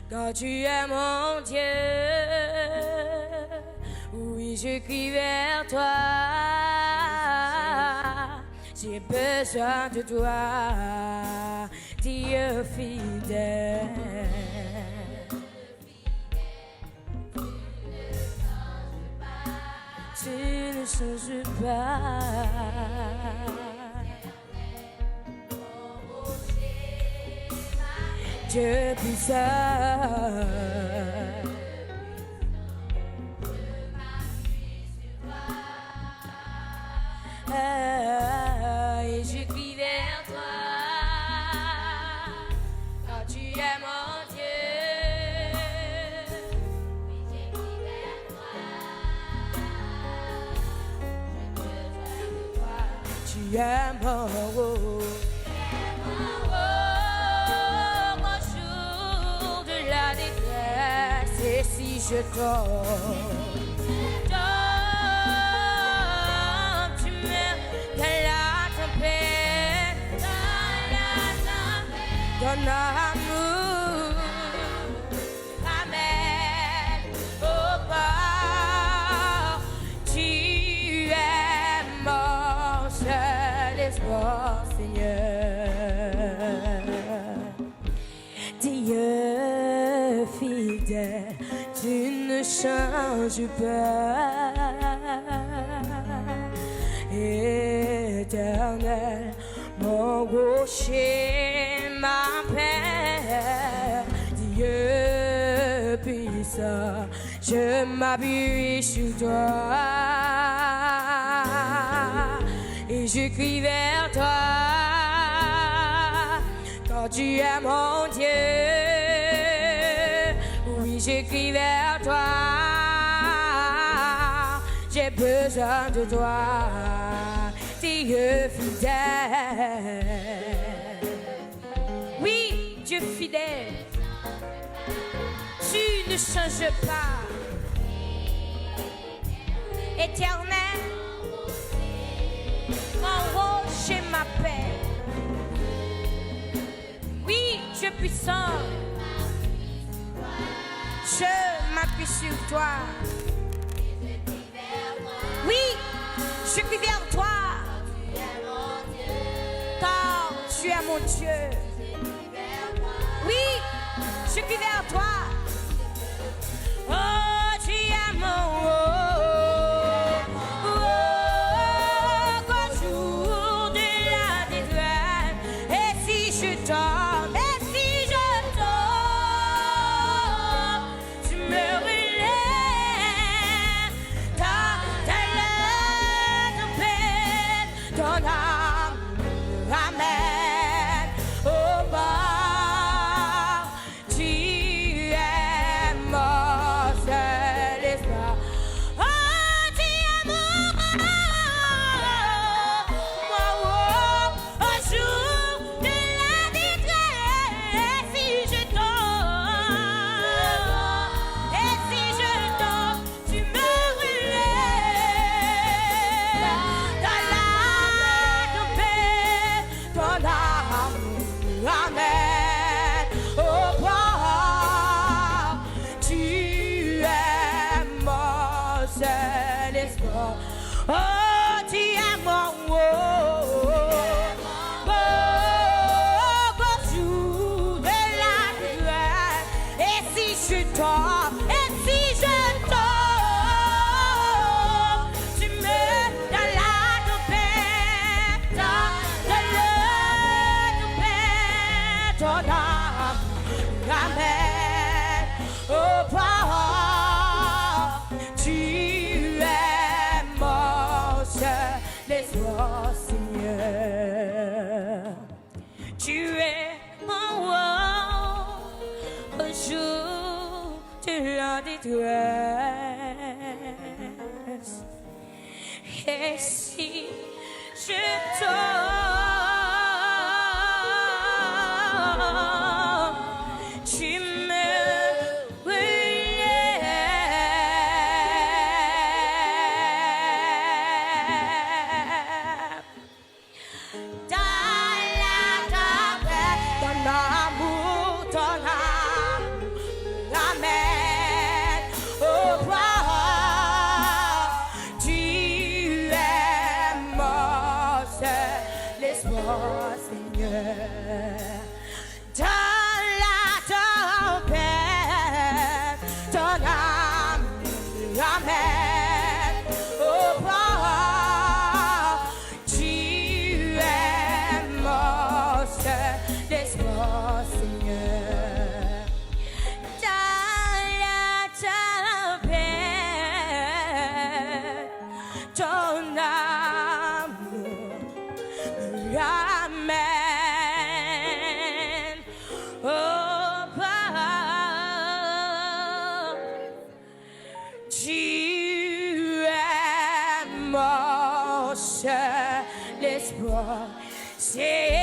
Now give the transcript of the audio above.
Quand tu es mon Dieu, oui, je crie vers toi. J'ai besoin de toi, Dieu fidèle. Tu ne changes pas. Dieu puissant. Et je crie vers toi, quand tu es mon Dieu. Oui, je crie vers toi, tu es mon roi. Et si je tombe, tu mets dans la tempête, ton amour amène au port. Tu es mon seul espoir, Seigneur. Dieu fidèle, tu ne changes pas. Éternel, mon rocher, ma paix. Dieu puissant, je m'appuie sur toi. Et je crie vers toi, quand tu es mon Dieu. Oui, je crie vers toi, j'ai besoin de toi, Dieu fidèle. Oui, Dieu fidèle, tu ne changes pas. Éternel, mon rocher, ma paix. Oui, Dieu puissant, je m'appuie sur toi. Oui, je crie vers toi, car tu es mon Dieu. Oui, je crie vers toi. Oh, tu es mon qu'au jour de la détresse. Et si je tombe, détresse. Et si je tombe, tu espoir. C'est